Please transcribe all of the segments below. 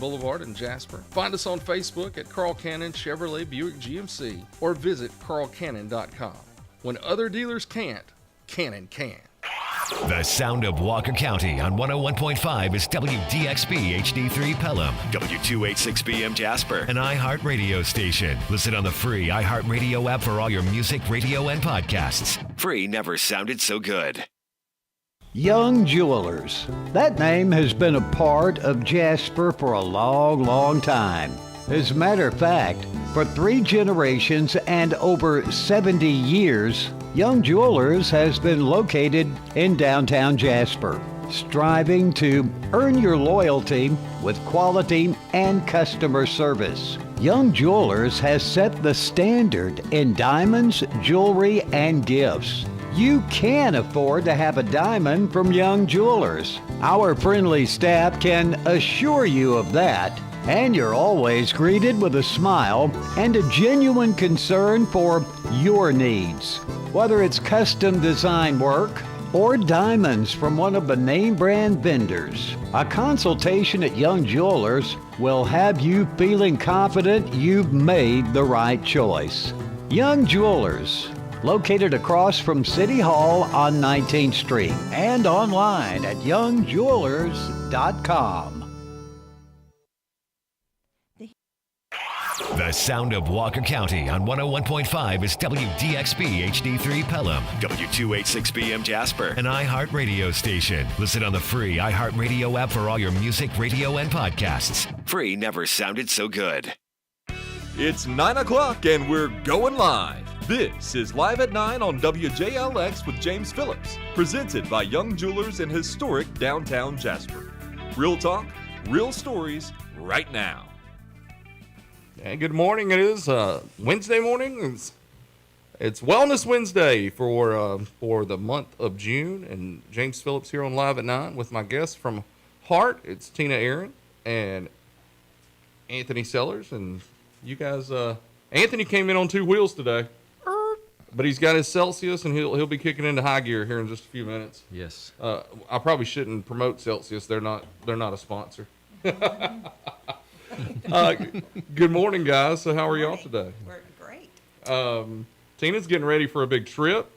Boulevard in Jasper. Find us on Facebook at Carl Cannon Chevrolet Buick GMC or visit carlcannon.com. When other dealers can't, Cannon can. The sound of Walker County on 101.5 is WDXB HD3 Pelham, W286BM Jasper, an iHeart radio station. Listen on the free iHeart Radio app for all your music, radio, and podcasts. Free never sounded so good. Young Jewelers. That name has been a part of Jasper for a long, long time. As a matter of fact, for 3 generations and over 70 years, Young Jewelers has been located in downtown Jasper, striving to earn your loyalty with quality and customer service. Young Jewelers has set the standard in diamonds, jewelry, and gifts. You can afford to have a diamond from Young Jewelers. Our friendly staff can assure you of that. And you're always greeted with a smile and a genuine concern for your needs. Whether it's custom design work or diamonds from one of the name brand vendors, a consultation at Young Jewelers will have you feeling confident you've made the right choice. Young Jewelers, located across from City Hall on 19th Street and online at youngjewelers.com. The sound of Walker County on 101.5 is WDXB HD3 Pelham, W286BM Jasper, an iHeart radio station. Listen on the free iHeart Radio app for all your music, radio, and podcasts. Free never sounded so good. It's 9 o'clock and we're going live. This is Live at 9 on WJLX with James Phillips, presented by Young Jewelers in historic downtown Jasper. Real talk, real stories, right now. And good morning. It is Wednesday morning. It's Wellness Wednesday for the month of June. And James Phillips here on Live at 9 with my guests from HARTT. It's Tina Aaron and Anthony Sellers. And you guys, Anthony came in on 2 wheels today, but he's got his Celsius and he'll be kicking into high gear here in just a few minutes. Yes. I probably shouldn't promote Celsius. They're not a sponsor. Good morning, guys. So how are y'all today? We're great. Tina's getting ready for a big trip.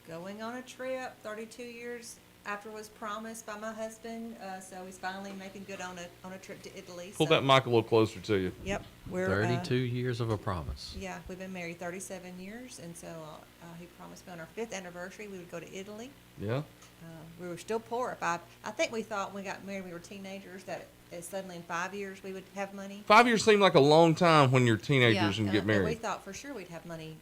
Going on a trip 32 years after was promised by my husband. So he's finally making good on a trip to Italy. Pull that mic a little closer to you. Yep. We're 32 years of a promise. Yeah, we've been married 37 years, and so he promised me on our 5th anniversary we would go to Italy. Yeah. We were still poor. I think we thought when we got married we were teenagers that suddenly in 5 years we would have money. 5 years seemed like a long time when you're teenagers and get married. We thought for sure we'd have money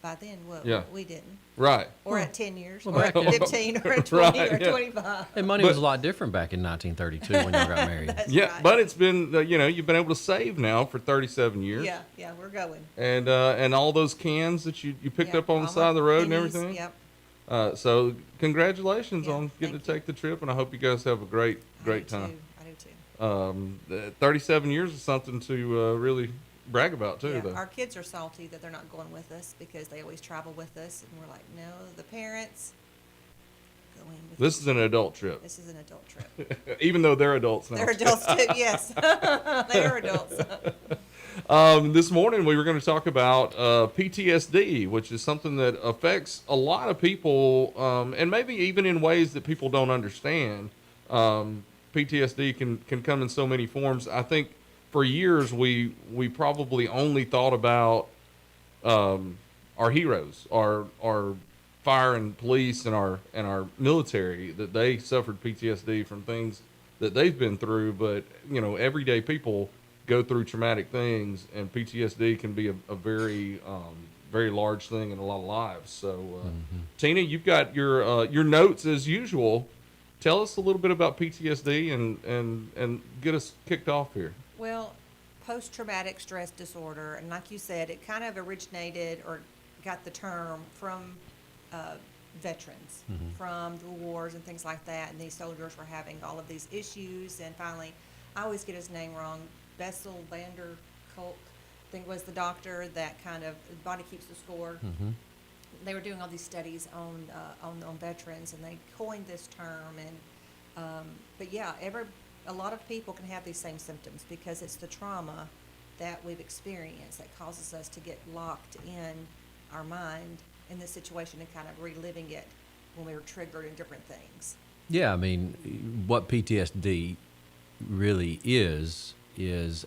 by then. Well, yeah. We didn't. Right. Or at 10 years, Well, or at 15, or at 20, right, or yeah. 25. And money was a lot different back in 1932 when y'all got married. That's Yeah, right. but it's been you've been able to save now for 37 years. Yeah, we're going. And all those cans that you picked Yeah, up on the all side of the road and pennies, everything. Yep. So congratulations Yeah, on getting thank to take the trip, and I hope you guys have a great time. I do too. 37 years is something to really brag about too, Yeah, though. our kids are salty that they're not going with us because they always travel with us, and we're like, no, the parents going with This is an adult trip, This is an adult trip. even though they're adults now. They're adults too. Yes, they are adults. This morning we were going to talk about PTSD, which is something that affects a lot of people, and maybe even in ways that people don't understand. PTSD can come in so many forms. I think for years we probably only thought about our heroes, our fire and police and our military, that they suffered PTSD from things that they've been through. But everyday people go through traumatic things, and PTSD can be a very very large thing in a lot of lives. So Tina, you've got your notes as usual. Tell us a little bit about PTSD and get us kicked off here. Well, post-traumatic stress disorder, and like you said, it kind of originated or got the term from veterans, from the wars and things like that, and these soldiers were having all of these issues, and finally, I always get his name wrong, Bessel van der Kolk, I think was the doctor that kind of, the body keeps the score. They were doing all these studies on veterans, and they coined this term, and but yeah, a lot of people can have these same symptoms because it's the trauma that we've experienced that causes us to get locked in our mind in this situation and kind of reliving it when we were triggered in different things. Yeah, I mean, what PTSD really is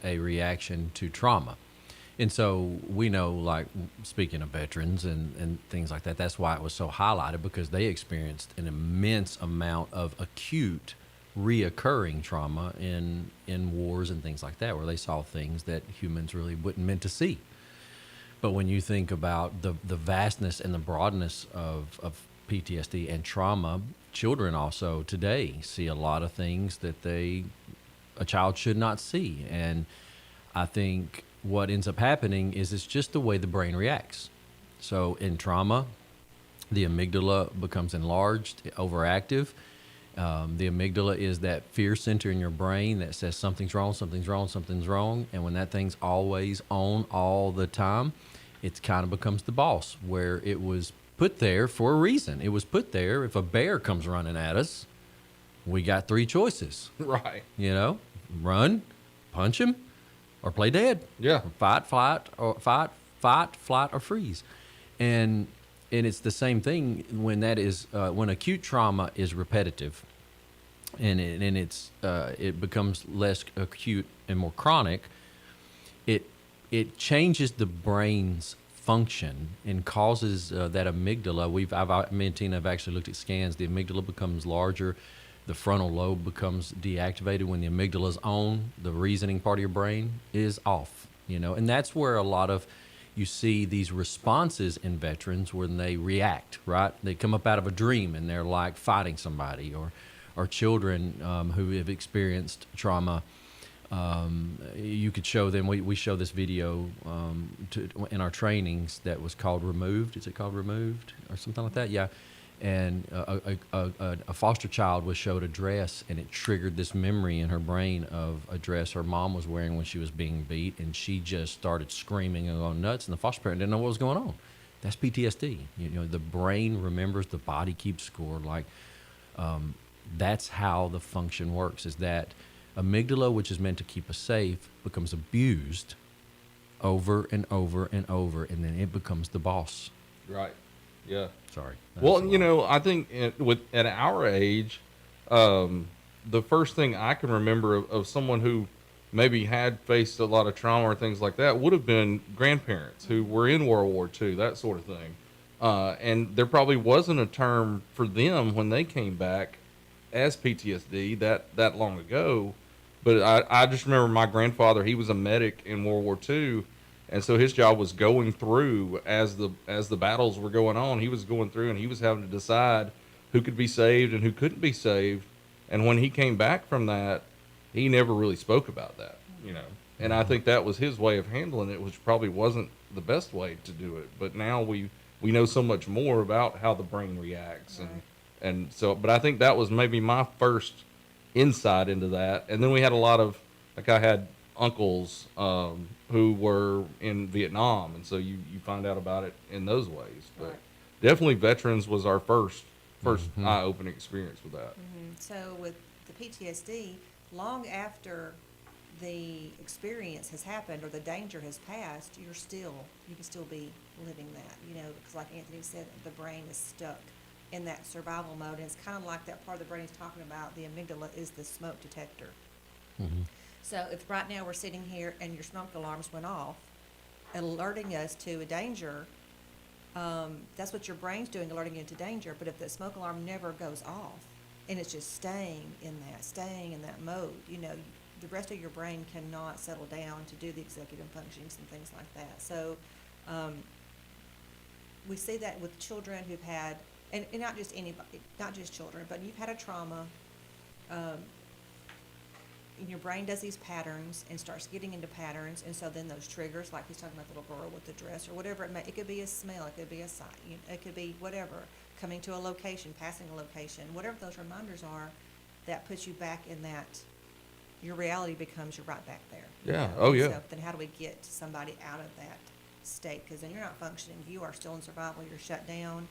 a reaction to trauma. And so we know, like, speaking of veterans and things like that, that's why it was so highlighted, because they experienced an immense amount of acute, reoccurring trauma in wars and things like that, where they saw things that humans really wouldn't meant to see. But when you think about the vastness and the broadness of PTSD and trauma, children also today see a lot of things that a child should not see. And I think what ends up happening is it's just the way the brain reacts. So in trauma, the amygdala becomes enlarged, overactive. The amygdala is that fear center in your brain that says something's wrong, something's wrong, something's wrong. And when that thing's always on all the time, it kind of becomes the boss, where it was put there for a reason. It was put there. If a bear comes running at us, we got three choices. Right. You know, run, punch him, or play dead. Yeah. Fight, flight, or freeze. And it's the same thing when that is when acute trauma is repetitive, and it becomes less acute and more chronic. It changes the brain's function and causes that amygdala. Me and Tina have actually looked at scans. The amygdala becomes larger. The frontal lobe becomes deactivated. When the amygdala is on, the reasoning part of your brain is off. And that's where a lot of you see these responses in veterans when they react, right? They come up out of a dream and they're like fighting somebody, or children who have experienced trauma. You could show them. We show this video in our trainings that was called Removed. Is it called Removed or something like that? Yeah. And a foster child was showed a dress, and it triggered this memory in her brain of a dress her mom was wearing when she was being beat, and she just started screaming and going nuts, and the foster parent didn't know what was going on. That's PTSD. The brain remembers, the body keeps score. That's how the function works, is that amygdala, which is meant to keep us safe, becomes abused over and over and over, and then it becomes the boss. Right. Yeah. Sorry. Well, I think at our age, the first thing I can remember of someone who maybe had faced a lot of trauma or things like that would have been grandparents who were in World War II, that sort of thing. And there probably wasn't a term for them when they came back as PTSD that long ago. But I just remember my grandfather, he was a medic in World War II. And so his job was going through as the battles were going on. He was going through and he was having to decide who could be saved and who couldn't be saved. And when he came back from that, he never really spoke about that, And I think that was his way of handling it, which probably wasn't the best way to do it. But now we know so much more about how the brain reacts, and so. But I think that was maybe my first insight into that. And then we had a lot of, I had uncles who were in Vietnam, and so you find out about it in those ways. But definitely veterans was our first eye-opening experience with that. Mm-hmm. So with the PTSD, long after the experience has happened or the danger has passed, you can still be living that, because like Anthony said, the brain is stuck in that survival mode, and it's kind of like that part of the brain he's talking about. The amygdala is the smoke detector. Mm-hmm. So if right now we're sitting here and your smoke alarms went off, alerting us to a danger, that's what your brain's doing, alerting you to danger. But if the smoke alarm never goes off and it's just staying in that mode, the rest of your brain cannot settle down to do the executive functions and things like that. So we see that with children who've had, and not just anybody, not just children, but you've had a trauma, and your brain does these patterns and starts getting into patterns, and so then those triggers, like he's talking about the little girl with the dress or whatever it could be a smell, it could be a sight, it could be whatever, coming to a location, passing a location, whatever those reminders are, that puts you back in that, your reality becomes you're right back there. Yeah. Oh, yeah. So then how do we get somebody out of that state? Because then you're not functioning, you are still in survival, you're shut down.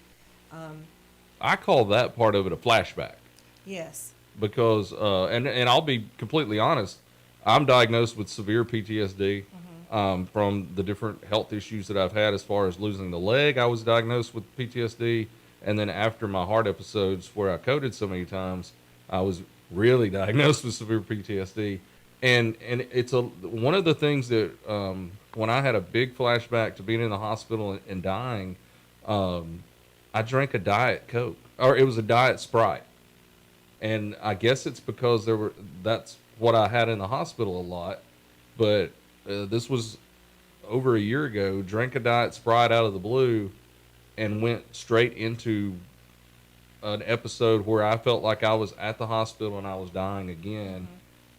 I call that part of it a flashback. Yes. because and I'll be completely honest, I'm diagnosed with severe PTSD from the different health issues that I've had. As far as losing the leg, I was diagnosed with PTSD, and then after my heart episodes where I coded so many times, I was really diagnosed with severe PTSD. And it's one of the things that when I had a big flashback to being in the hospital and dying, I drank a Diet Coke, or it was a Diet Sprite. And I guess it's because that's what I had in the hospital a lot. But this was over a year ago. Drank a Diet Sprite out of the blue and went straight into an episode where I felt like I was at the hospital and I was dying again.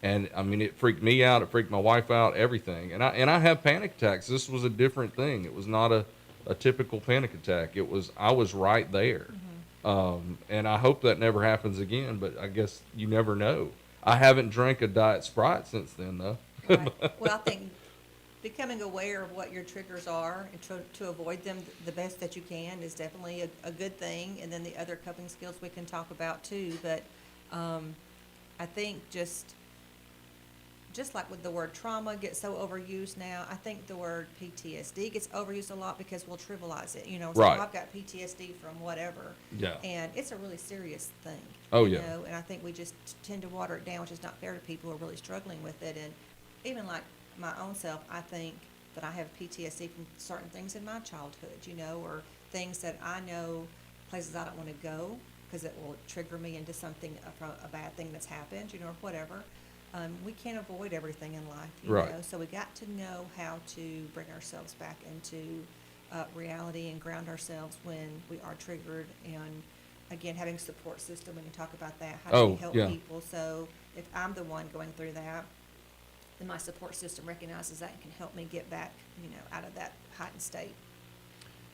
And I mean, it freaked me out. It freaked my wife out, everything. And I have panic attacks. This was a different thing. It was not a typical panic attack. I was right there. And I hope that never happens again, but I guess you never know. I haven't drank a Diet Sprite since then, though. Right. Well, I think becoming aware of what your triggers are and to avoid them the best that you can is definitely a good thing. And then the other coping skills we can talk about too. But I think just like with the word trauma gets so overused now, I think the word PTSD gets overused a lot because we'll trivialize it. You know, so Right. I've got PTSD from whatever. Yeah. And it's a really serious thing. Oh, you yeah. know, and I think we just tend to water it down, which is not fair to people who are really struggling with it. And even like my own self, I think that I have PTSD from certain things in my childhood, you know, or things that I know, places I don't want to go because it will trigger me into something, a bad thing that's happened, you know, or whatever. We can't avoid everything in life, you Right. know, so we got to know how to bring ourselves back into reality and ground ourselves when we are triggered. And again, having a support system, when you talk about that, how do we help yeah. people? So if I'm the one going through that, then my support system recognizes that and can help me get back, you know, out of that heightened state.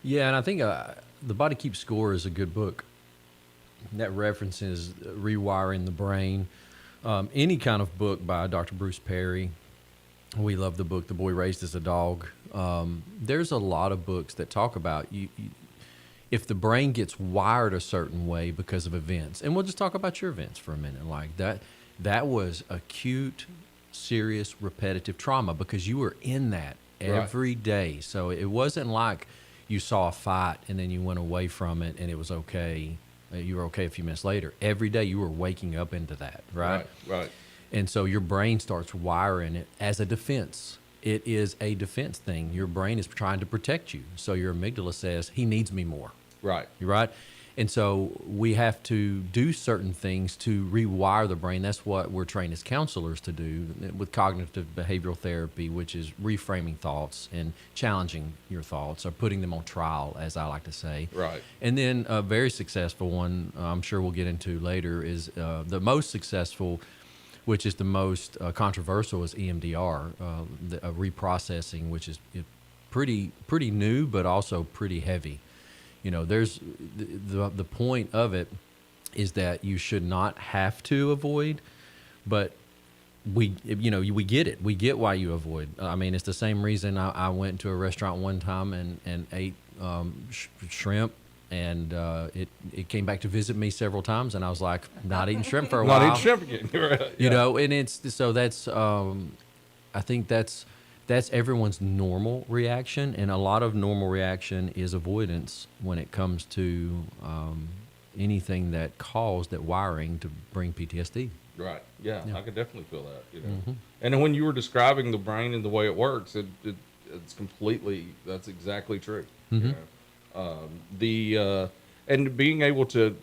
Yeah, and I think The Body Keeps Score is a good book that references rewiring the brain. Any kind of book by Dr. Bruce Perry. We love the book, The Boy Raised as a Dog. There's a lot of books that talk about if the brain gets wired a certain way because of events. And we'll just talk about your events for a minute. Like that was acute, serious, repetitive trauma because you were in that every day. So it wasn't like you saw a fight and then you went away from it and it was okay. You were okay a few minutes later. Every day you were waking up into that, right? Right. And so your brain starts wiring it as a defense. It is a defense thing. Your brain is trying to protect you. So your amygdala says, he needs me more. Right. You're right. And so we have to do certain things to rewire the brain. That's what we're trained as counselors to do with cognitive behavioral therapy, which is reframing thoughts and challenging your thoughts or putting them on trial, as I like to say. Right. And then a very successful one, I'm sure we'll get into later, is the most successful, which is the most controversial, is EMDR, reprocessing, which is pretty new, but also pretty heavy. You know, there's the point of it is that you should not have to avoid, but we get it. We get why you avoid. I mean, it's the same reason I went to a restaurant one time and ate shrimp, and it came back to visit me several times, and I was like, not eating shrimp for a while. Not eating shrimp again. Right. You know, and that's I think that's everyone's normal reaction, and a lot of normal reaction is avoidance when it comes to anything that caused that wiring to bring PTSD. Right. Yeah, I could definitely feel that. You know, and then when you were describing the brain and the way it works, it's completely. That's exactly true. You know? And being able to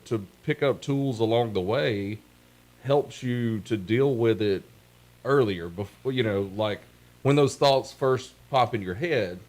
pick up tools along the way helps you to deal with it earlier. Before, you know, like when those thoughts first pop in your head,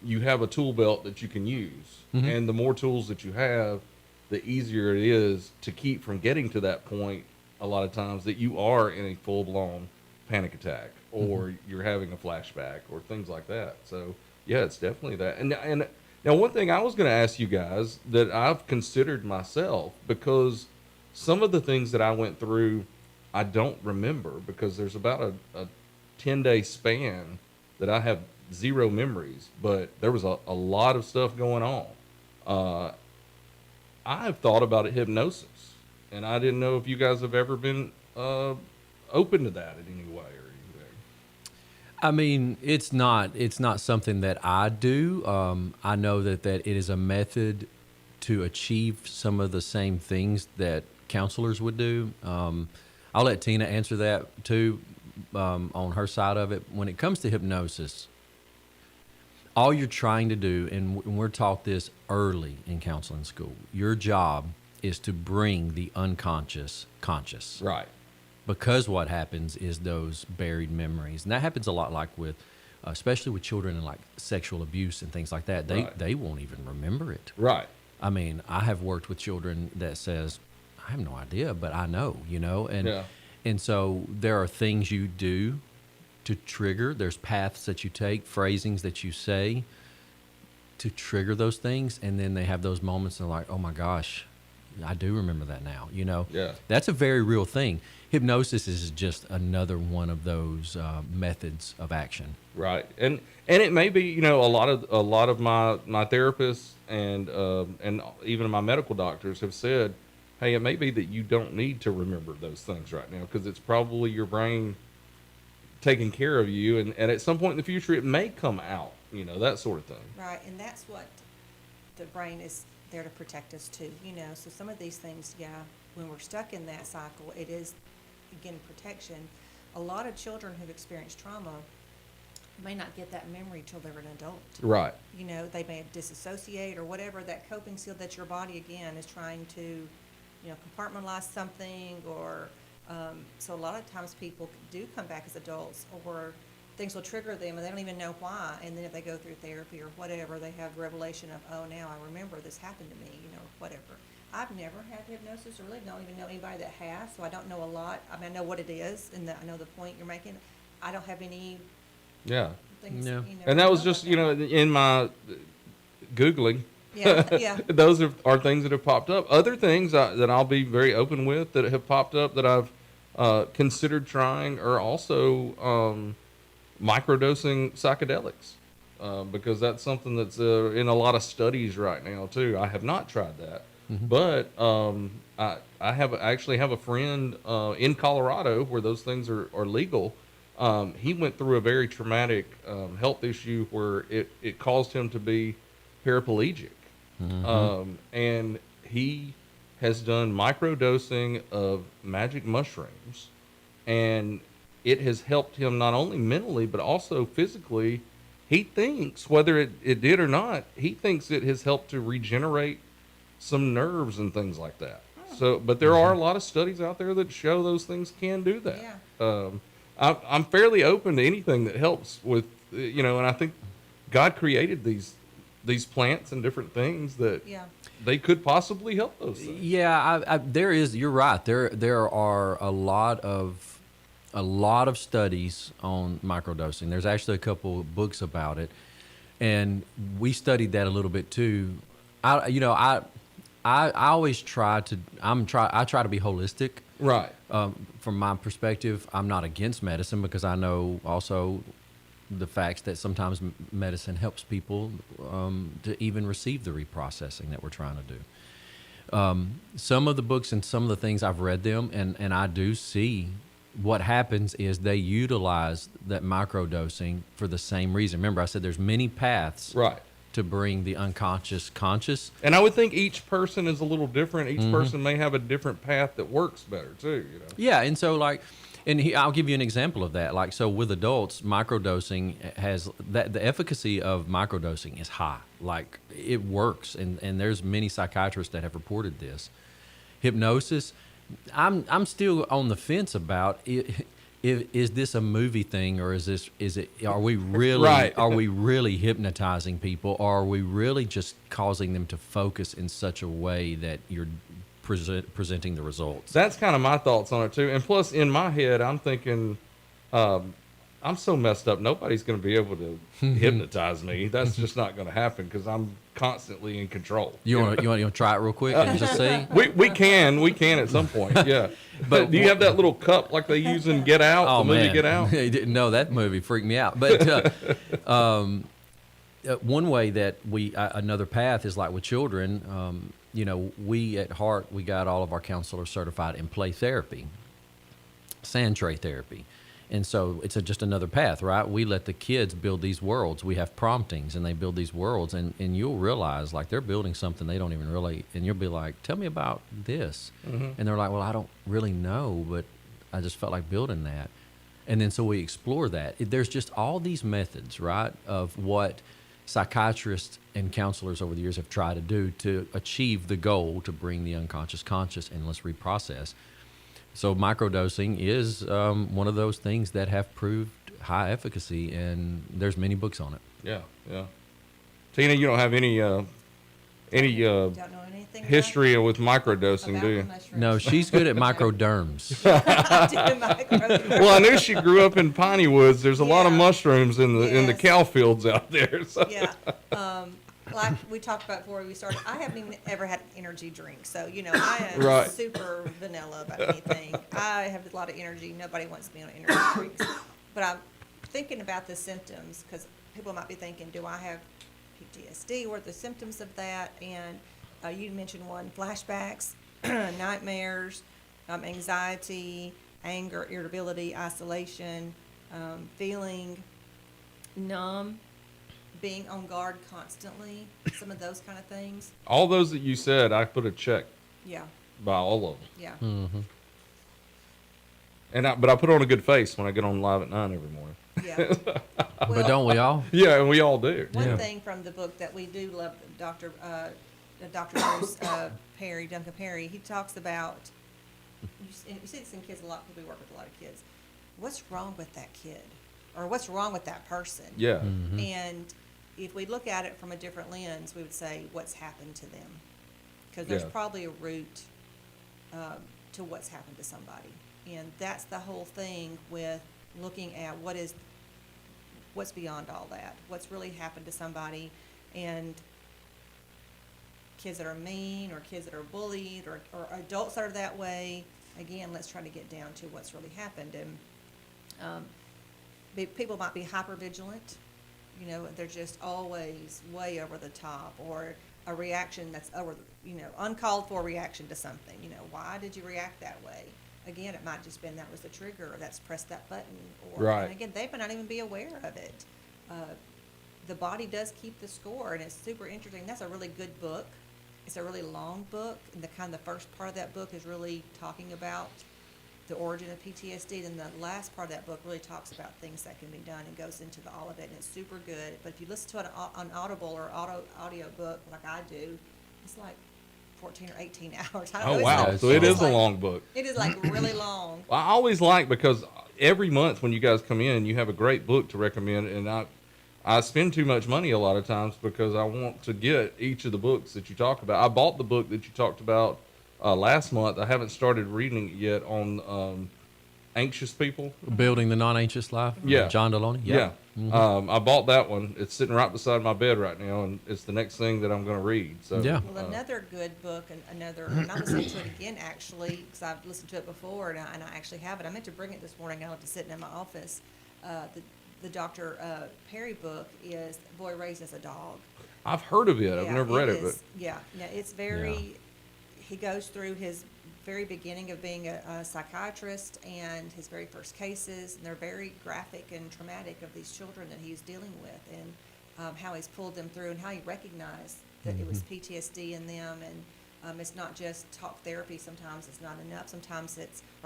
you have a tool belt that you can use, and the more tools that you have, the easier it is to keep from getting to that point. A lot of times that you are in a full-blown panic attack, or you're having a flashback, or things like that. So yeah, it's definitely that. And now, one thing I was going to ask you guys that I've considered myself, because some of the things that I went through, I don't remember, because there's about a 10-day span that I have zero memories, but there was a lot of stuff going on. I've thought about hypnosis. And I didn't know if you guys have ever been open to that in any way or anything. I mean, it's not something that I do. I know that it is a method to achieve some of the same things that counselors would do. I'll let Tina answer that too, on her side of it. When it comes to hypnosis, all you're trying to do, and we're taught this early in counseling school, your job is to bring the unconscious conscious. Right. Because what happens is those buried memories, and that happens a lot, like with, especially with children and like sexual abuse and things like that. They won't even remember it. Right. I mean, I have worked with children that says, I have no idea, but I know, and so there are things you do to trigger. There's paths that you take, phrasings that you say to trigger those things, and then they have those moments and they're like, oh my gosh, I do remember that now. Yeah. That's a very real thing. Hypnosis is just another one of those methods of action. Right. And it may be, a lot of my therapists and even my medical doctors have said, hey, it may be that you don't need to remember those things right now because it's probably your brain taking care of you, and at some point in the future it may come out, that sort of thing. Right, and that's what the brain is there to protect us too, So some of these things, when we're stuck in that cycle, it is, again, protection. A lot of children who've experienced trauma may not get that memory till they're an adult. Right. They may disassociate or whatever, that coping skill that your body, again, is trying to, compartmentalize something, or so a lot of times people do come back as adults, or things will trigger them and they don't even know why, and then if they go through therapy or whatever, they have revelation of, oh, now I remember this happened to me, whatever. I've never had hypnosis, or really don't even know anybody that has, so I don't know a lot. I mean, I know what it is, and I know the point you're making. I don't have any things, No. And that was just, in my Googling. Yeah. Those are things that have popped up. Other things that I'll be very open with that have popped up that I've considered trying are also microdosing psychedelics, because that's something that's in a lot of studies right now too. I have not tried that, but I actually have a friend in Colorado where those things are legal. He went through a very traumatic health issue where it caused him to be paraplegic. And he has done microdosing of magic mushrooms, and it has helped him not only mentally but also physically. He thinks, whether it did or not, he thinks it has helped to regenerate some nerves and things like that. So, but there are a lot of studies out there that show those things can do that. Yeah. I'm fairly open to anything that helps with, and I think God created these plants and different things that they could possibly help those things. Yeah, you're right. There are a lot of studies on microdosing. There's actually a couple of books about it, and we studied that a little bit too. I always try to be holistic. Right. From my perspective, I'm not against medicine because I know also the facts that sometimes medicine helps people to even receive the reprocessing that we're trying to do. Some of the books and some of the things I've read them, and I do see what happens is they utilize that microdosing for the same reason. Remember, I said there's many paths to bring the unconscious conscious. And I would think each person is a little different. Each person may have a different path that works better too. Yeah, and so I'll give you an example of that. Like, so with adults, microdosing has that the efficacy of microdosing is high. Like, it works, and there's many psychiatrists that have reported this. Hypnosis, I'm still on the fence about it. Is this a movie thing, or are we really are we really hypnotizing people, or are we really just causing them to focus in such a way that you're presenting the results? That's kind of my thoughts on it too. And plus, in my head, I'm thinking, I'm so messed up. Nobody's going to be able to hypnotize me. That's just not going to happen because I'm constantly in control. You want to try it real quick and just see? We can at some point. Yeah. But do you have that little cup like they use in Get Out? Oh, the movie man. Get Out? Didn't know that movie freaked me out. But one way that another path is like with children. we at HARTT, we got all of our counselors certified in play therapy, sand tray therapy. And so it's just another path, right? We let the kids build these worlds. We have promptings, and they build these worlds, and you'll realize, like, they're building something they don't even really, and you'll be like, tell me about this. And they're like, well, I don't really know, but I just felt like building that. And then so we explore that. There's just all these methods, right, of what psychiatrists and counselors over the years have tried to do to achieve the goal to bring the unconscious conscious, and let's reprocess. So microdosing is one of those things that have proved high efficacy, and there's many books on it. Yeah, yeah. Tina, you don't have any Don't know anything history with microdosing, about do you? the mushrooms. No, she's good at microderms. I do microdosing. Well, I knew she grew up in Piney Woods. There's a lot of Yeah. mushrooms in the Yes. cow fields out there. So. Yeah. Like we talked about before we started, I haven't even ever had an energy drink. So, I am Right. super vanilla about anything. I have a lot of energy. Nobody wants me on energy drinks. But I'm thinking about the symptoms, because people might be thinking, do I have PTSD? What are the symptoms of that? And you mentioned one, flashbacks, nightmares, anxiety, anger, irritability, isolation, feeling numb, being on guard constantly, some of those kind of things. All those that you said, I put a check Yeah, by all of them. yeah, But I put on a good face when I get on live at 9 every morning. yeah. But don't we all? Yeah, and we all do. One thing from the book that we do love, Dr. Bruce Duncan Perry, he talks about, you see this in kids a lot, because we work with a lot of kids. What's wrong with that kid? Or what's wrong with that person? Yeah. And if we look at it from a different lens, we would say, what's happened to them? Because there's Yeah. probably a root to what's happened to somebody. And that's the whole thing with looking at what's beyond all that, what's really happened to somebody. And kids that are mean, or kids that are bullied, or adults that are that way, again, let's try to get down to what's really happened. And people might be hypervigilant, they're just always way over the top, or a reaction that's uncalled for reaction to something. Why did you react that way? Again, it might just been that was the trigger, or that's press that button, or Right. and again, they may not even be aware of it. The body does keep the score, and it's super interesting. That's a really good book. It's a really long book, and the first part of that book is really talking about the origin of PTSD. Then the last part of that book really talks about things that can be done and goes into all of it, and it's super good. But if you listen to an Audible or audio book like I do, it's like 14 or 18 hours. I don't know, Oh, it's wow. like- So it it's is a like- long book. It is like really long. I always like, because every month when you guys come in, you have a great book to recommend, and I spend too much money a lot of times because I want to get each of the books that you talk about. I bought the book that you talked about last month. I haven't started reading it yet on anxious people. Building the Non-Anxious Life? Yeah. John Deloney? Yeah. Mhm. I bought that one. It's sitting right beside my bed right now, and it's the next thing that I'm going to read. So Yeah. Well, another good book, and I'm listening to it again, actually, because I've listened to it before, and I actually have it. I meant to bring it this morning. I left it sitting in my office. The Dr. Perry book is Boy Raised as a Dog. I've heard of it. I've Yeah, never read it, but is. Yeah, it's very, he goes through his very beginning of being a psychiatrist and his very first cases, and they're very graphic and traumatic of these children that he's dealing with, and how he's pulled them through, and how he recognized that it was PTSD in them. And it's not just talk therapy. Sometimes it's not enough. Sometimes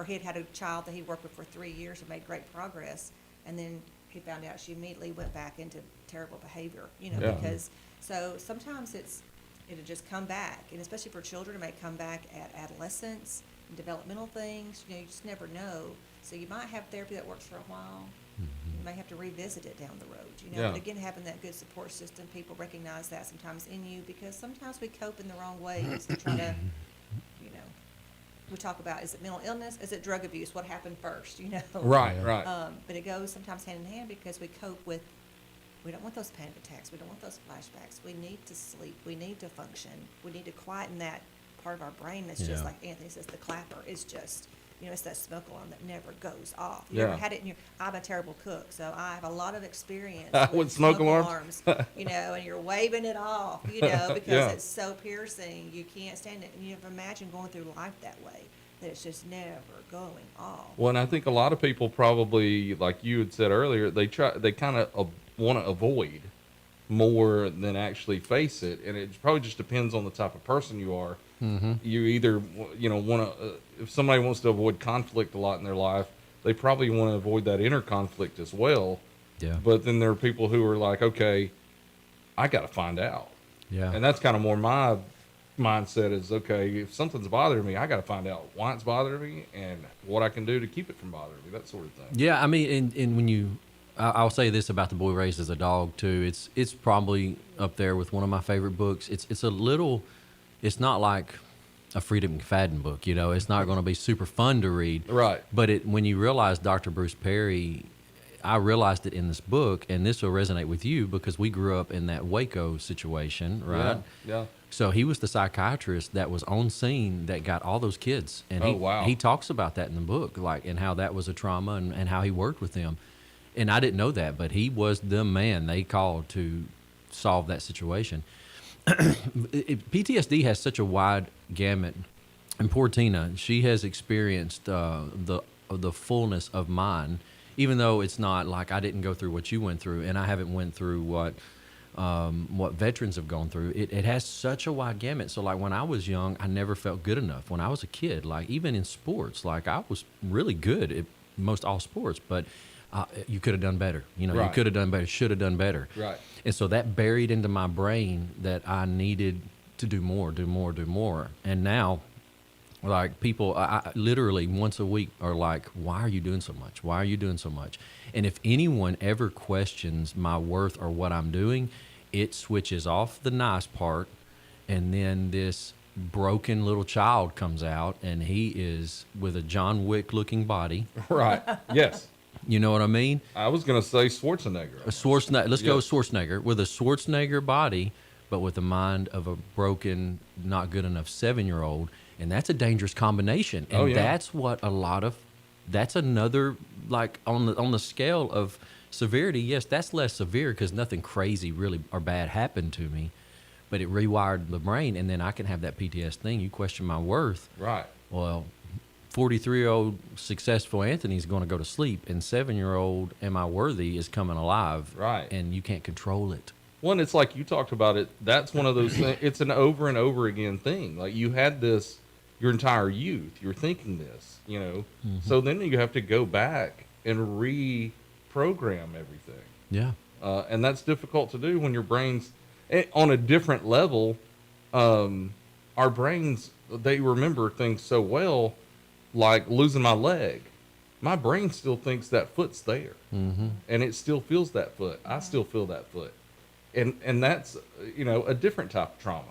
he had a child that he worked with for 3 years and made great progress, and then he found out she immediately went back into terrible behavior, Yeah. because, so sometimes it'll just come back, and especially for children, it may come back at adolescence and developmental things, you just never know. So you might have therapy that works for a while. You may have to revisit it down the road, Yeah. But again, having that good support system, people recognize that sometimes in you, because sometimes we cope in the wrong ways and try to, we talk about, is it mental illness? Is it drug abuse? What happened first, right. But it goes sometimes hand in hand, because we cope with, we don't want those panic attacks. We don't want those flashbacks. We need to sleep. We need to function. We need to quieten that part of our brain that's just Yeah. like Anthony says, the clapper is just, it's that smoke alarm that never goes off. You Yeah. ever had it in your? I'm a terrible cook, so I have a lot of experience With smoke alarms? And you're waving it off, because Yeah. it's so piercing. You can't stand it. And you imagine going through life that way, that it's just never going off. Well, and I think a lot of people probably, like you had said earlier, they kind of want to avoid more than actually face it, and it probably just depends on the type of person you are. Mm-hmm. You either want to, if somebody wants to avoid conflict a lot in their life, they probably want to avoid that inner conflict as well. Yeah. But then there are people who are like, okay, I got to find out. Yeah. And that's kind of more my mindset is, okay, if something's bothering me, I got to find out why it's bothering me and what I can do to keep it from bothering me, that sort of thing. Yeah, I mean, and when you, I'll say this about The Boy Raised as a Dog too. It's probably up there with one of my favorite books. It's a little, it's not like a Frida McFadden book, It's not going to be super fun to read. Right. But when you realize Dr. Bruce Perry, I realized it in this book, and this will resonate with you because we grew up in that Waco situation, right? Yeah. So he was the psychiatrist that was on scene that got all those kids. And he talks about that in the book, and how that was a trauma and how he worked with them. And I didn't know that, but he was the man they called to solve that situation. PTSD has such a wide gamut. And poor Tina, she has experienced the fullness of mine, even though it's not like I didn't go through what you went through, and I haven't went through what veterans have gone through. It has such a wide gamut. So like when I was young, I never felt good enough. When I was a kid, like even in sports, like I was really good at most all sports, but you could have done better. You could have done better, should have done better. Right. And so that buried into my brain that I needed to do more. And now, like people, I literally once a week are like, why are you doing so much? Why are you doing so much? And if anyone ever questions my worth or what I'm doing, it switches off the nice part, and then this broken little child comes out, and he is with a John Wick looking body. Right. Yes. You know what I mean? I was going to say Schwarzenegger. Let's go with Schwarzenegger. With a Schwarzenegger body, but with the mind of a broken, not good enough 7-year-old. And that's a dangerous combination. And that's what that's another, like on the scale of severity, yes, that's less severe because nothing crazy really or bad happened to me. But it rewired the brain, and then I can have that PTSD thing. You question my worth. Right. Well, 43-year-old successful Anthony's going to go to sleep, and 7-year-old Am I Worthy is coming alive. Right. And you can't control it. Well, and it's like you talked about it. That's one of those things. It's an over and over again thing. Like you had this your entire youth. You're thinking this, Mm-hmm. So then you have to go back and reprogram everything. Yeah. And that's difficult to do when your brain's on a different level. Our brains, they remember things so well. Like losing my leg, my brain still thinks that foot's there, mm-hmm. and it still feels that foot. I still feel that foot, and that's a different type of trauma.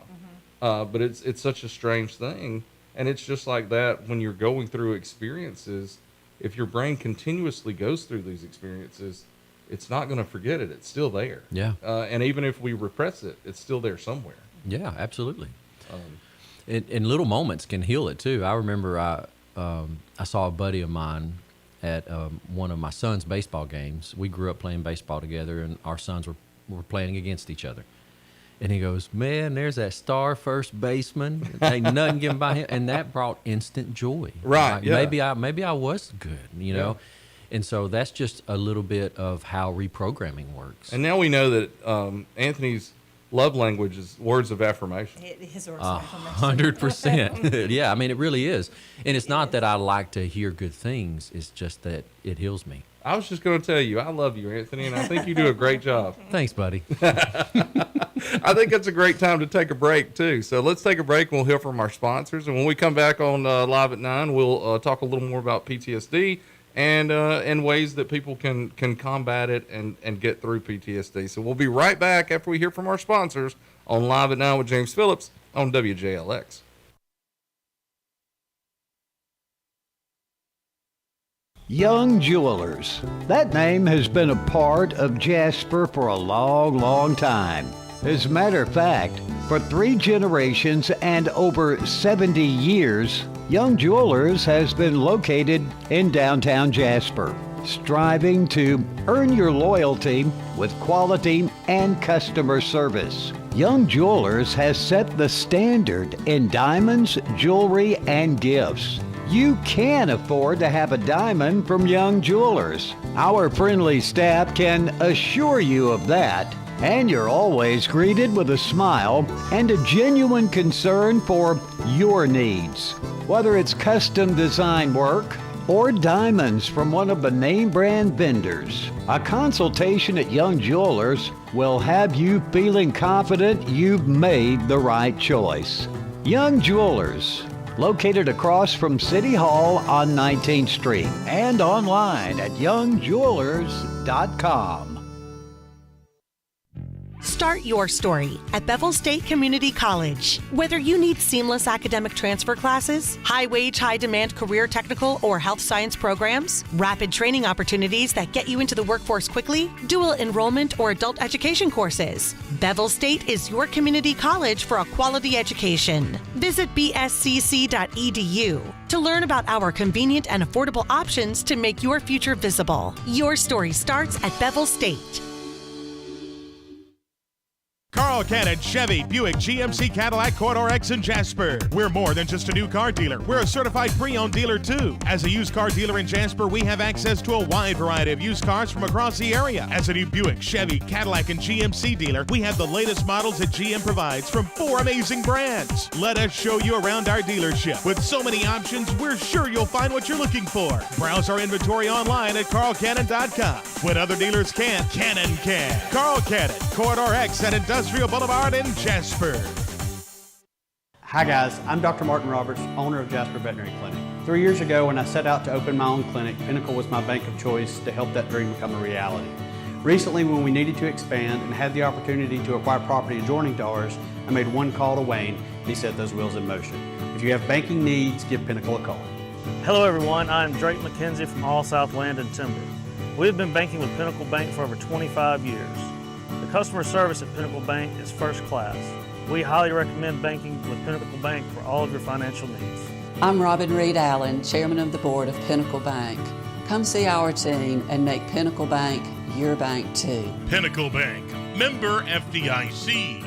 Mm-hmm. But it's such a strange thing, and it's just like that when you're going through experiences. If your brain continuously goes through these experiences, it's not going to forget it. It's still there. Yeah. And even if we repress it, it's still there somewhere. Yeah, absolutely. And little moments can heal it too. I remember I saw a buddy of mine at one of my son's baseball games. We grew up playing baseball together, and our sons were playing against each other. And he goes, man, there's that star first baseman. Ain't nothing getting by him. And that brought instant joy. Right, Like, yeah. Maybe I was good, Yeah. And so that's just a little bit of how reprogramming works. And now we know that Anthony's love language is words of affirmation. It is words of affirmation. 100%. Yeah, I mean, it really is. And it's not that I like to hear good things. It's just that it heals me. I was just going to tell you, I love you, Anthony, and I think you do a great job. Thanks, buddy. I think it's a great time to take a break, too. So let's take a break, and we'll hear from our sponsors. And when we come back on Live at 9, we'll talk a little more about PTSD and ways that people can combat it and get through PTSD. So we'll be right back after we hear from our sponsors on Live at 9 with James Phillips on WJLX. Young Jewelers. That name has been a part of Jasper for a long, long time. As a matter of fact, for 3 generations and over 70 years, Young Jewelers has been located in downtown Jasper, striving to earn your loyalty with quality and customer service. Young Jewelers has set the standard in diamonds, jewelry, and gifts. You can afford to have a diamond from Young Jewelers. Our friendly staff can assure you of that, and you're always greeted with a smile and a genuine concern for your needs. Whether it's custom design work or diamonds from one of the name brand vendors, a consultation at Young Jewelers will have you feeling confident you've made the right choice. Young Jewelers, located across from City Hall on 19th Street and online at youngjewelers.com. Start your story at Bevel State Community College. Whether you need seamless academic transfer classes, high-wage, high-demand career technical or health science programs, rapid training opportunities that get you into the workforce quickly, dual enrollment or adult education courses, Bevel State is your community college for a quality education. Visit bscc.edu to learn about our convenient and affordable options to make your future visible. Your story starts at Bevel State. Carl Cannon, Chevy, Buick, GMC, Cadillac, Corridor X, and Jasper. We're more than just a new car dealer. We're a certified pre-owned dealer, too. As a used car dealer in Jasper, we have access to a wide variety of used cars from across the area. As a new Buick, Chevy, Cadillac, and GMC dealer, we have the latest models that GM provides from 4 amazing brands. Let us show you around our dealership. With so many options, we're sure you'll find what you're looking for. Browse our inventory online at carlcannon.com. When other dealers can't, Cannon can. Carl Cannon, Corridor X at Industrial Boulevard in Jasper. Hi guys, I'm Dr. Martin Roberts, owner of Jasper Veterinary Clinic. 3 years ago when I set out to open my own clinic, Pinnacle was my bank of choice to help that dream become a reality. Recently when we needed to expand and had the opportunity to acquire property adjoining to ours, I made one call to Wayne and he set those wheels in motion. If you have banking needs, give Pinnacle a call. Hello everyone, I'm Drake McKenzie from All South Land and Timber. We have been banking with Pinnacle Bank for over 25 years. The customer service at Pinnacle Bank is first class. We highly recommend banking with Pinnacle Bank for all of your financial needs. I'm Robin Reed Allen, Chairman of the Board of Pinnacle Bank. Come see our team and make Pinnacle Bank your bank too. Pinnacle Bank, member FDIC.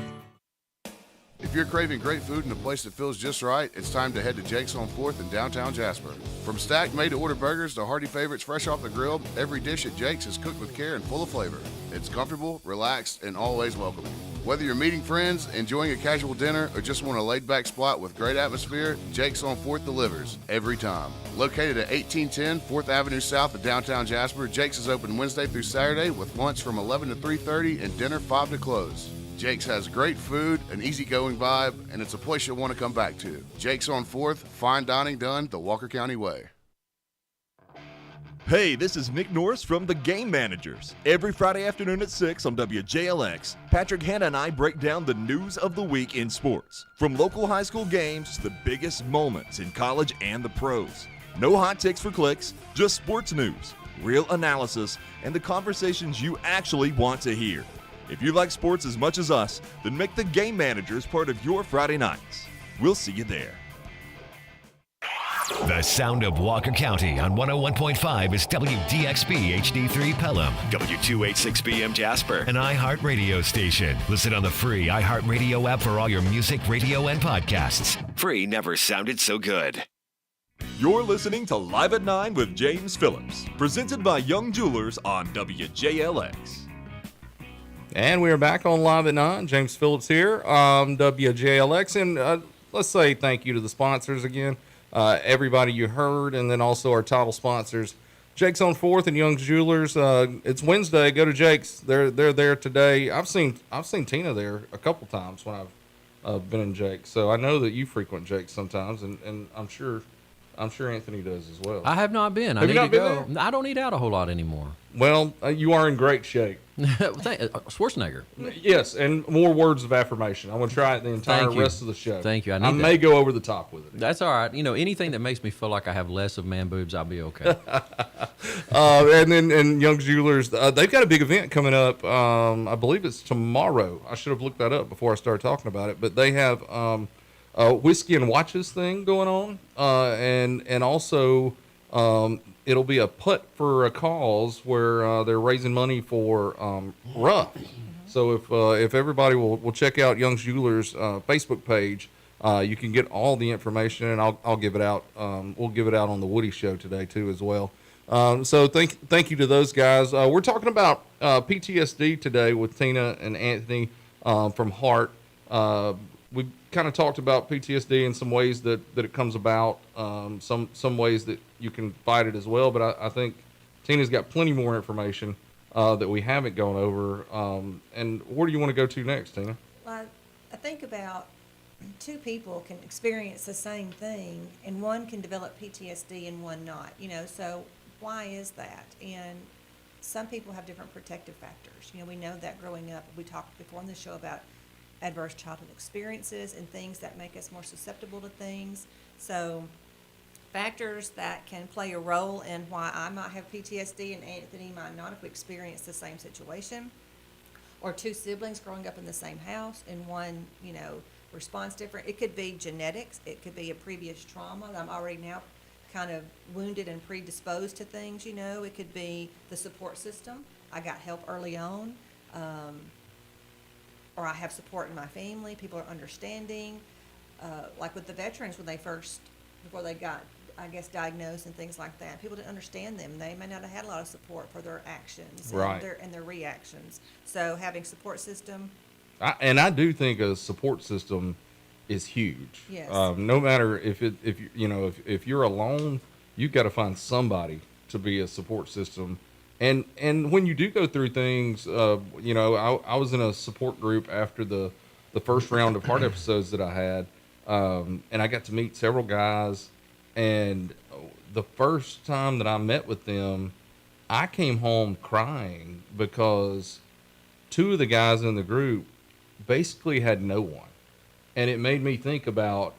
If you're craving great food in a place that feels just right, it's time to head to Jake's on 4th in downtown Jasper. From stacked made-to-order burgers to hearty favorites fresh off the grill, every dish at Jake's is cooked with care and full of flavor. It's comfortable, relaxed, and always welcoming. Whether you're meeting friends, enjoying a casual dinner, or just want a laid-back spot with great atmosphere, Jake's on 4th delivers every time. Located at 1810 4th Avenue South of downtown Jasper, Jake's is open Wednesday through Saturday with lunch from 11 to 3:30 and dinner 5 to close. Jake's has great food, an easygoing vibe, and it's a place you'll want to come back to. Jake's on 4th, fine dining done the Walker County way. Hey, this is Nick Norris from The Game Managers. Every Friday afternoon at 6 on WJLX, Patrick Hanna and I break down the news of the week in sports. From local high school games to the biggest moments in college and the pros. No hot takes for clicks, just sports news, real analysis, and the conversations you actually want to hear. If you like sports as much as us, then make The Game Managers part of your Friday nights. We'll see you there. The sound of Walker County on 101.5 is WDXB HD3 Pelham, W286BM Jasper, an iHeart radio station. Listen on the free iHeart radio app for all your music, radio, and podcasts. Free never sounded so good. You're listening to Live at 9 with James Phillips, presented by Young Jewelers on WJLX. And we are back on Live at 9. James Phillips here on WJLX. And let's say thank you to the sponsors again. Everybody you heard, and then also our title sponsors, Jake's on 4th and Young's Jewelers. It's Wednesday. Go to Jake's. They're there today. I've seen Tina there a couple times when I've been in Jake's. So I know that you frequent Jake's sometimes, and I'm sure Anthony does as well. I have not been. Have you not been there? I don't eat out a whole lot anymore. Well, you are in great shape. Schwarzenegger. Yes, and more words of affirmation. I'm going to try it the entire rest of the show. Thank you. I may go over the top with it. That's all right. You know, anything that makes me feel like I have less of man boobs, I'll be okay. And then Young's Jewelers, they've got a big event coming up. I believe it's tomorrow. I should have looked that up before I started talking about it. But they have whiskey and watches thing going on, and also it'll be a putt for a cause where they're raising money for rough. So if everybody will check out Young's Jewelers Facebook page, you can get all the information, and I'll give it out. We'll give it out on the Woody Show today too as well. So thank you to those guys. We're talking about PTSD today with Tina and Anthony from HARTT. We kind of talked about PTSD and some ways that it comes about, some ways that you can fight it as well. But I think Tina's got plenty more information that we haven't gone over. And where do you want to go to next, Tina? Well, I think about two people can experience the same thing, and one can develop PTSD and one not. So why is that? And some people have different protective factors. We know that growing up. We talked before on the show about adverse childhood experiences and things that make us more susceptible to things. So factors that can play a role in why I might have PTSD and Anthony might not if we experience the same situation, or two siblings growing up in the same house and one, responds different. It could be genetics. It could be a previous trauma. I'm already now kind of wounded and predisposed to things, It could be the support system. I got help early on. Or I have support in my family. People are understanding. Like with the veterans when before they got, diagnosed and things like that. People didn't understand them. They may not have had a lot of support for their actions and their reactions. So having support system. I do think a support system is huge. Yes. No matter if you're alone, you've got to find somebody to be a support system. And when you do go through things, I was in a support group after the first round of HARTT episodes that I had, and I got to meet several guys. And the first time that I met with them, I came home crying because two of the guys in the group basically had no one. And it made me think about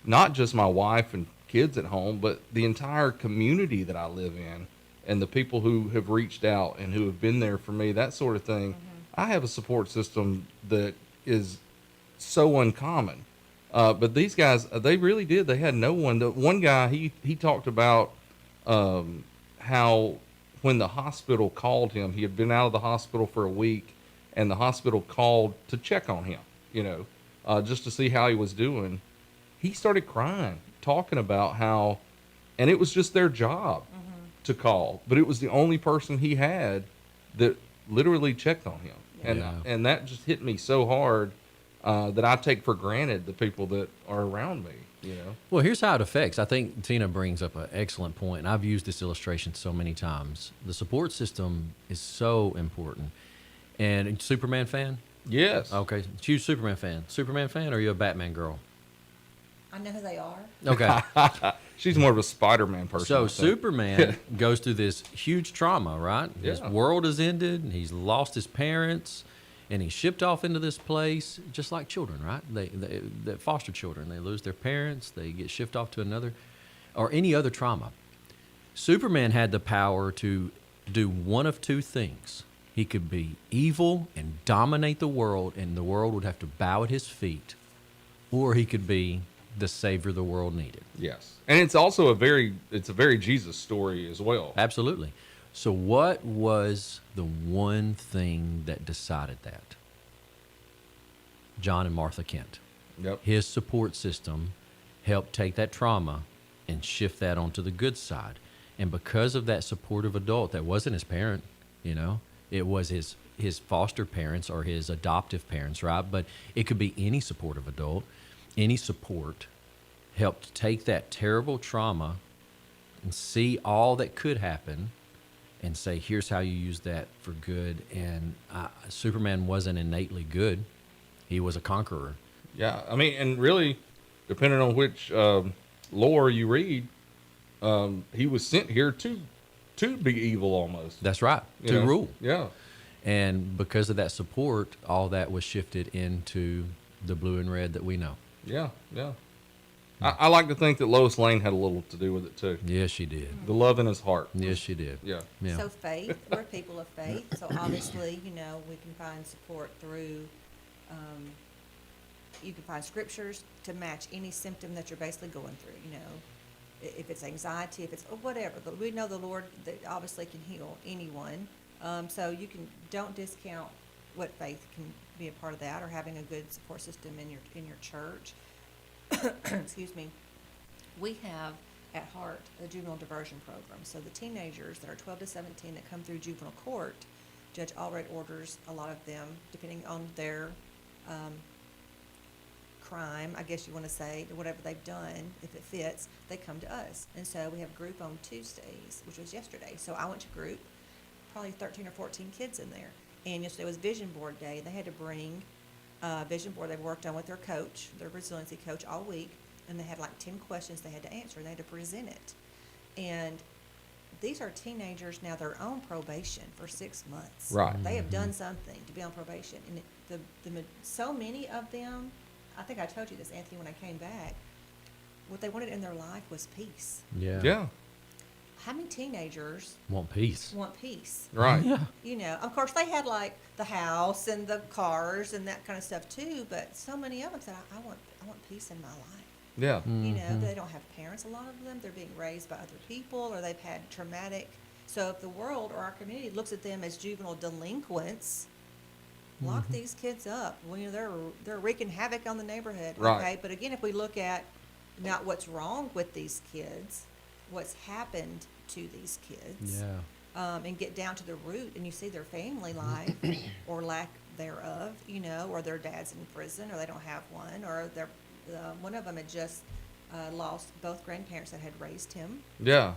not just my wife and kids at home, but the entire community that I live in and the people who have reached out and who have been there for me, that sort of thing. I have a support system that is so uncommon. But these guys, they really did. They had no one. The one guy, he talked about how when the hospital called him, he had been out of the hospital for a week, and the hospital called to check on him, just to see how he was doing. He started crying, talking about how, and it was just their job to call, but it was the only person he had that literally checked on him. And that just hit me so hard that I take for granted the people that are around me, Well, here's how it affects. I think Tina brings up an excellent point, and I've used this illustration so many times. The support system is so important. And Superman fan? Yes. Okay, huge Superman fan. Superman fan, or are you a Batman girl? I know who they are. Okay. She's more of a Spider-Man person. So Superman goes through this huge trauma, right? Yeah. His world has ended, and he's lost his parents, and he's shipped off into this place, just like children, right? They foster children. They lose their parents. They get shipped off to another, or any other trauma. Superman had the power to do one of two things. He could be evil and dominate the world, and the world would have to bow at his feet, or he could be the savior the world needed. Yes. And it's also a very Jesus story as well. Absolutely. So what was the one thing that decided that? John and Martha Kent. Yep. His support system helped take that trauma and shift that onto the good side. And because of that supportive adult, that wasn't his parent, it was his foster parents or his adoptive parents, right? But it could be any supportive adult. Any support helped take that terrible trauma and see all that could happen and say, here's how you use that for good. And Superman wasn't innately good. He was a conqueror. Yeah, I mean, and really, depending on which lore you read, he was sent here to be evil almost. That's right, to rule. Yeah. And because of that support, all that was shifted into the blue and red that we know. Yeah, yeah. I like to think that Lois Lane had a little to do with it too. Yes, she did. The love in his heart. Yes, she did. Yeah. So faith, we're people of faith. So obviously, we can find support through you can find scriptures to match any symptom that you're basically going through, you know. If it's anxiety, if it's whatever. We know the Lord that obviously can heal anyone. So you don't discount what faith can be a part of that, or having a good support system in your church. Excuse me. We have at HARTT a juvenile diversion program. So the teenagers that are 12 to 17 that come through juvenile court, Judge Allred orders a lot of them, depending on their crime, I guess you want to say, or whatever they've done, if it fits, they come to us. And so we have group on Tuesdays, which was yesterday. So I went to group, probably 13 or 14 kids in there. And yesterday was vision board day. They had to bring vision board they worked on with their coach, their resiliency coach, all week. And they had like 10 questions they had to answer, and they had to present it. And these are teenagers now, they're on probation for 6 months. Right. They have done something to be on probation. And so many of them, I think I told you this, Anthony, when I came back, what they wanted in their life was peace. Yeah. How many teenagers Want peace. want peace? Right. Yeah. You know, of course, they had like the house and the cars and that kind of stuff too, but so many of them said, I want peace in my life. Yeah. You know, they don't have parents, a lot of them. They're being raised by other people, or they've had traumatic. So if the world or our community looks at them as juvenile delinquents, lock these kids up. Well, you know, they're wreaking havoc on the neighborhood. Right. Okay, but again, if we look at not what's wrong with these kids, what's happened to these kids, and get down to the root, and you see their family life or lack thereof, you know, or their dad's in prison, or they don't have one, or they're one of them had just lost both grandparents that had raised him. Yeah.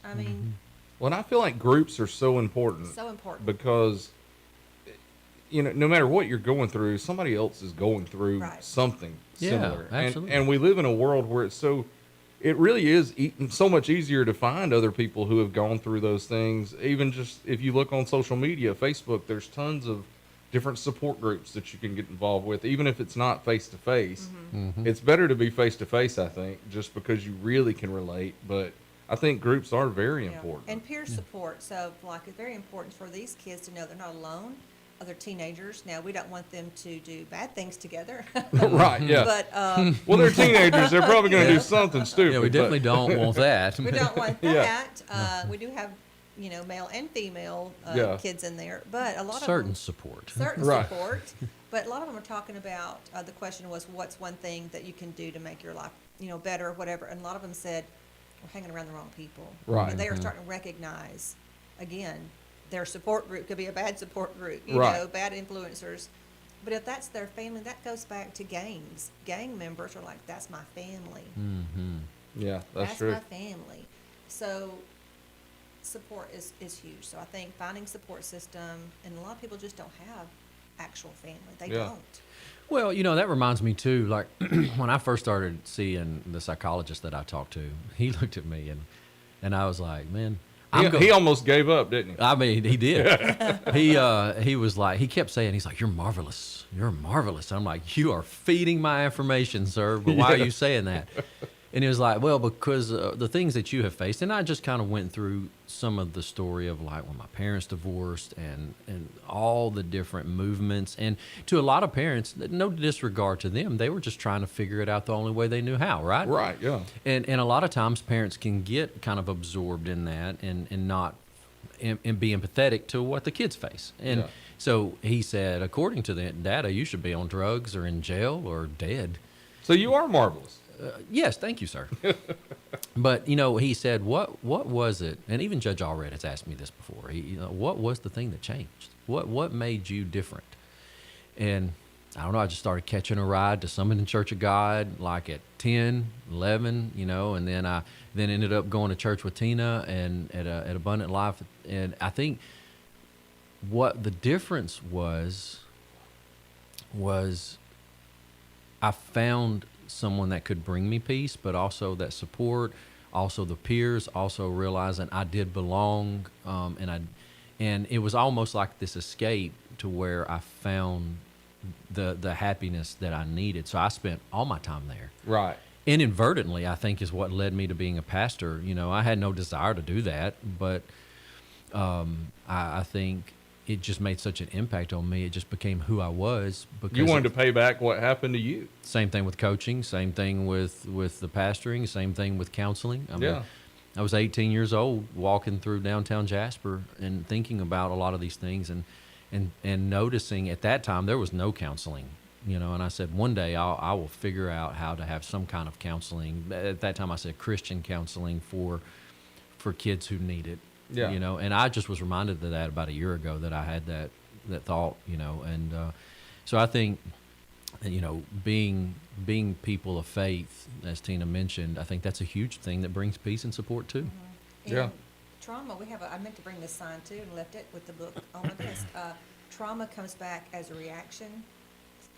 I mean, Well, and I feel like groups are so important. so important. Because, you know, no matter what you're going through, somebody else is going through Right. something Yeah, similar. absolutely. And we live in a world where it really is so much easier to find other people who have gone through those things. Even just if you look on social media, Facebook, there's tons of different support groups that you can get involved with, even if it's not face to face. It's better to be face to face, I think, just because you really can relate. But I think groups are very Yeah. important. And peer support. So, like, it's very important for these kids to know they're not alone. Other teenagers. Now, we don't want them to do bad things together. Right, yeah. But Well, they're teenagers. They're probably going to do something stupid. Yeah, we definitely don't want that. we don't want Yeah. that. We do have, you know, male and female Yeah. kids in there, but a lot Certain of support. certain Right. support. But a lot of them are talking about the question was, what's one thing that you can do to make your life, you know, better or whatever. And a lot of them said, we're hanging around the wrong people. Right. And they are starting to recognize, again, their support group could be a bad support group, you Right. know, bad influencers. But if that's their family, that goes back to gangs. Gang members are like, that's my family. Yeah, that's That's true. my family. So support is huge. So I think finding support system, and a lot of people just don't have actual family. They Yeah. don't. Well, you know, that reminds me too, like when I first started seeing the psychologist that I talked to, he looked at me and I was like, man, He almost gave up, didn't he? I mean, he did. He was like, he kept saying, he's like, you're marvelous. You're marvelous. I'm like, you are feeding my information, sir. But why are you saying that? And he was like, well, because the things that you have faced. And I just kind of went through some of the story of like when my parents divorced and all the different movements. And to a lot of parents, no disregard to them, they were just trying to figure it out the only way they knew how, right? Right, yeah. And a lot of times parents can get kind of absorbed in that and not and be empathetic to what the kids face. And Yeah. so he said, according to the data, you should be on drugs or in jail or dead. So you are marvelous. Yes, thank you, sir. But, you know, he said, what was it? And even Judge Allred has asked me this before. What was the thing that changed? What made you different? And I don't know, I just started catching a ride to Summoning Church of God like at 10, 11, you know, and then I ended up going to church with Tina and at Abundant Life. And I think what the difference was I found someone that could bring me peace, but also that support, also the peers, also realizing I did belong, and it was almost like this escape to where I found the happiness that I needed. So I spent all my time there. Right. Inadvertently, I think, is what led me to being a pastor. You know, I had no desire to do that, but I think it just made such an impact on me. It just became who I was. Because You wanted to pay back what happened to you. Same thing with coaching. Same thing with the pastoring. Same thing with counseling. I mean, I was 18 years old walking through downtown Jasper and thinking about a lot of these things and noticing at that time there was no counseling, you know, and I said, one day I will figure out how to have some kind of counseling. At that time I said Christian counseling for kids who need it, you know, and I just was reminded of that about a year ago that I had that thought, you know, and so I think, you know, being people of faith, as Tina mentioned, I think that's a huge thing that brings peace and support too. And trauma, I meant to bring this sign too and left it with the book on the desk. Trauma comes back as a reaction,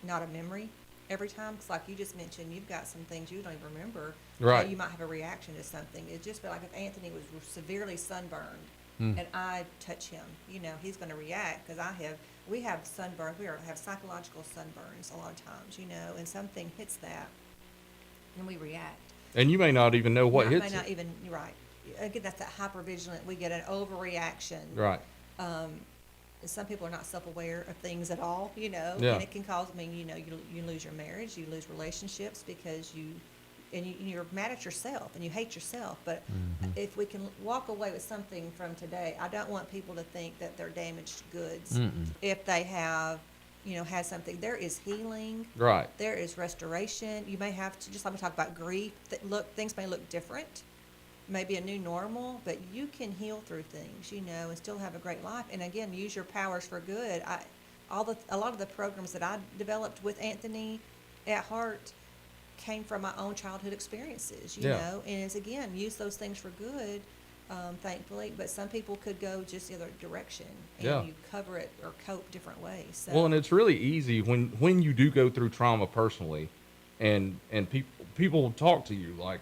not a memory. Every time, it's like you just mentioned, you've got some things you don't even remember. Right. You might have a reaction to something. It just felt like if Anthony was severely sunburned and I touch him, you know, he's going to react because we have sunburns. We have psychological sunburns a lot of times, you know, and something hits that and we react. And you may not even know what hits may not it. even, you're right. Again, that's that hypervigilant. We get an overreaction. Right. Some people are not self-aware of things at all, you know, Yeah. and it can cause, I mean, you know, you lose your marriage, you lose relationships because you're mad at yourself and you hate yourself. But if we can walk away with something from today, I don't want people to think that they're damaged goods if they have, you know, had something. There is healing. Right. There is restoration. You may have to, just like we talk about grief, things may look different, maybe a new normal, but you can heal through things, you know, and still have a great life. And again, use your powers for good. A lot of the programs that I developed with Anthony at HARTT came from my own childhood experiences, you know, and it's, again, use those things for good, thankfully, but some people could go just the other direction and you cover it or cope different ways. So. Well, and it's really easy when you do go through trauma personally and people talk to you, like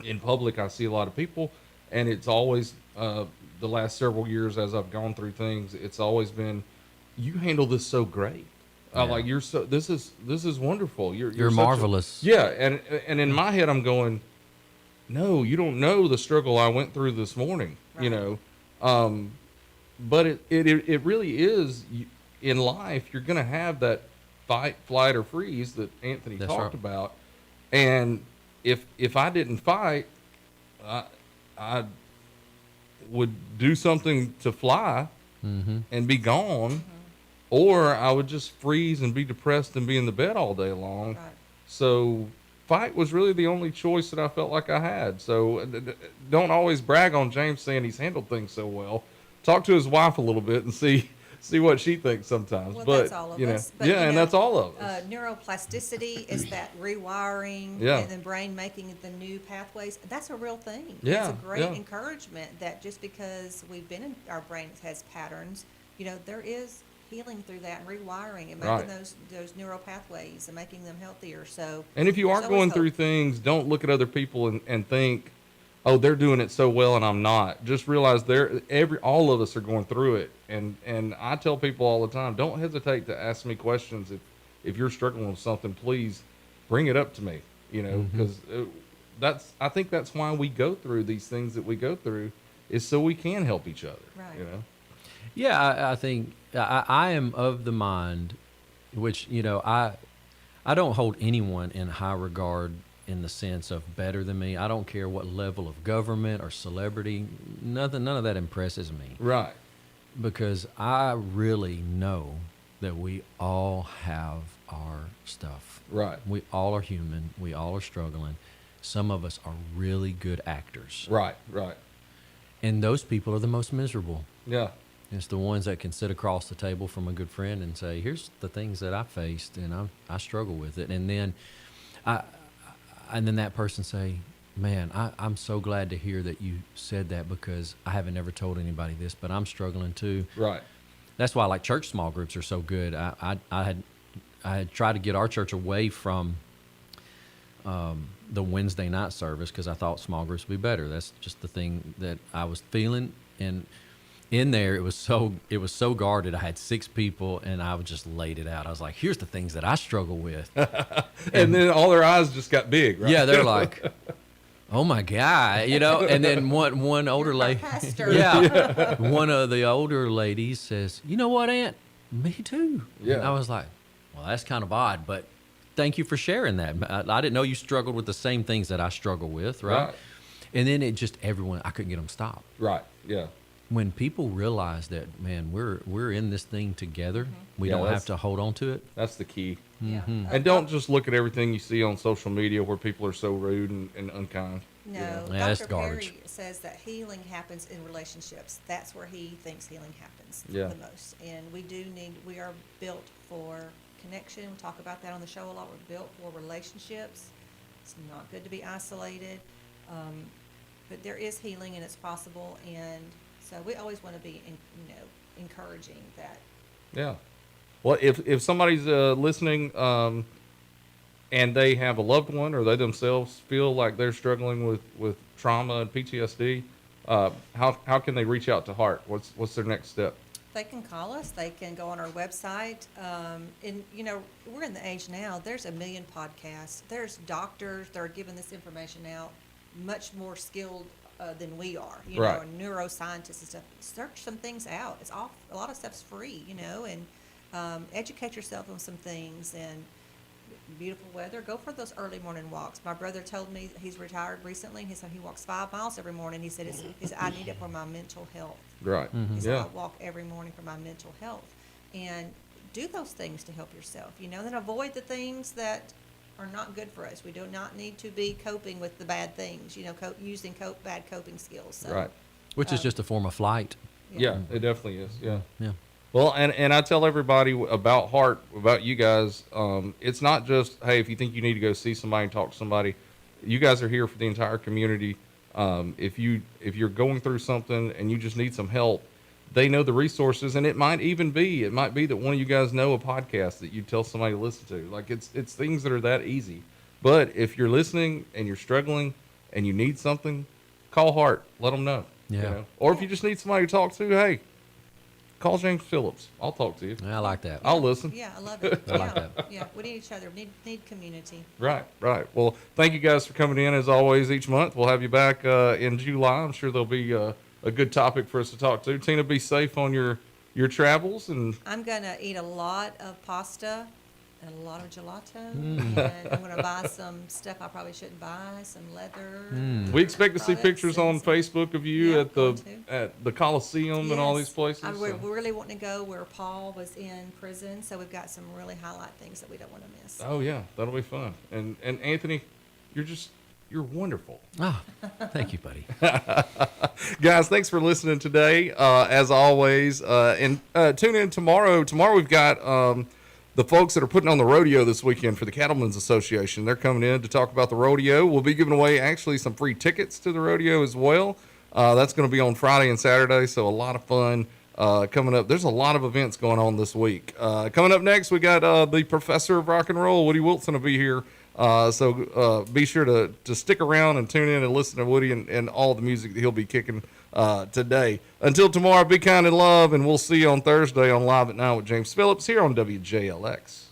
in public, I see a lot of people, and it's always, the last several years as I've gone through things, it's always been, you handle this so great. Like this is wonderful. You're marvelous. And in my head, I'm going, no, you don't know the struggle I went through this morning, you know? But it really is, in life, you're going to have that fight, flight, or freeze that Anthony talked about. And if I didn't fight, I would do something to fly and be gone, or I would just freeze and be depressed and be in the bed all day long. Right. So fight was really the only choice that I felt like I had. So don't always brag on James saying he's handled things so well. Talk to his wife a little bit and see what she thinks sometimes. Well, but that's all of you know, us. But, you know, and that's all of us. Neuroplasticity is that rewiring and the brain making the new pathways. That's a real thing. Yeah, It's a great encouragement that just because we've been in our brain has patterns, you know, there is healing through that and rewiring and making those neural pathways and making them healthier. So, and if you are going through things, don't look at other people and think, oh, they're doing it so well and I'm not. Just realize all of us are going through it. And I tell people all the time, don't hesitate to ask me questions. If you're struggling with something, please bring it up to me, you know, because I think that's why we go through these things that we go through, is so we can help each other, you know? Yeah, I think I am of the mind, which, you know, I don't hold anyone in high regard in the sense of better than me. I don't care what level of government or celebrity. None of that impresses me. Right. Because I really know that we all have our stuff. Right. We all are human. We all are struggling. Some of us are really good actors. Right. And those people are the most miserable. Yeah. It's the ones that can sit across the table from a good friend and say, here's the things that I faced and I struggle with it. And then that person say, man, I'm so glad to hear that you said that because I haven't ever told anybody this, but I'm struggling too. Right. That's why like church small groups are so good. I had tried to get our church away from the Wednesday night service because I thought small groups would be better. That's just the thing that I was feeling. And in there, it was so guarded. I had 6 people, and I just laid it out. I was like, here's the things that I struggle with. and then all their eyes just got big, right? Yeah, they're like, oh my God, you know, and then one older lady, pastor. yeah, one of the older ladies says, you know what, Aunt, me too. Yeah. And I was like, well, that's kind of odd, but thank you for sharing that. I didn't know you struggled with the same things that I struggle with, right? Right. And then it just, everyone, I couldn't get them stopped. Right. Yeah. When people realize that, man, we're in this thing together, we Yeah, don't have that's- to hold on to it. That's the key. Yeah. And don't just look at everything you see on social media where people are so rude and unkind. No, Yeah, that's Dr. garbage. Perry says that healing happens in relationships. That's where he thinks healing happens Yeah. the most. And we are built for connection. We talk about that on the show a lot. We're built for relationships. It's not good to be isolated. But there is healing and it's possible. And so we always want to be, encouraging that. Yeah. Well, if somebody's listening and they have a loved one or they themselves feel like they're struggling with trauma and PTSD, how can they reach out to HARTT? What's their next step? They can call us. They can go on our website. And, we're in the age now. There's a million podcasts. There's doctors that are giving this information out, much more skilled than we are, Right. and neuroscientists and stuff. Search some things out. It's all, a lot of stuff's free, and educate yourself on some things. And beautiful weather, go for those early morning walks. My brother told me he's retired recently. He said he walks 5 miles every morning. He said, I need it for my mental health. Right. He said, Yeah. I walk every morning for my mental health. And do those things to help yourself, then avoid the things that are not good for us. We do not need to be coping with the bad things, using bad coping skills. So, Right. Which is just a form of flight. Yeah, it definitely is. Yeah. Yeah. Well, and I tell everybody about HARTT, about you guys. It's not just, hey, if you think you need to go see somebody and talk to somebody, you guys are here for the entire community. If you're going through something and you just need some help, they know the resources, and it might be that one of you guys know a podcast that you tell somebody to listen to. Like it's things that are that easy. But if you're listening and you're struggling and you need something, call HARTT. Let them know. Yeah. Or if you just need somebody to talk to, hey, call James Phillips. I'll talk to you. I like that. I'll listen. Yeah, I love it. I like that. Yeah, we need each other. Need community. Right. Well, thank you guys for coming in as always each month. We'll have you back in July. I'm sure there'll be a good topic for us to talk to. Tina, be safe on your travels. And I'm going to eat a lot of pasta and a lot of gelato. And I'm going to buy some stuff I probably shouldn't buy, some leather. we expect to see products pictures on and Facebook of you Yeah, at the going to. at the Coliseum and all Yes. these places. We're so. really wanting to go where Paul was in prison, so we've got some really highlight things that we don't want to miss. Oh yeah, that'll be fun. And Anthony, you're wonderful. Ah, thank you, buddy. Guys, thanks for listening today. As always, and tune in tomorrow. Tomorrow we've got the folks that are putting on the rodeo this weekend for the Cattlemen's Association. They're coming in to talk about the rodeo. We'll be giving away actually some free tickets to the rodeo as well. That's going to be on Friday and Saturday, so a lot of fun coming up. There's a lot of events going on this week. Coming up next, we got the professor of rock and roll, Woody Wilson, will be here. So be sure to stick around and tune in and listen to Woody and all the music that he'll be kicking today. Until tomorrow, be kind and love, and we'll see you on Thursday on Live at 9 with James Phillips here on WJLX.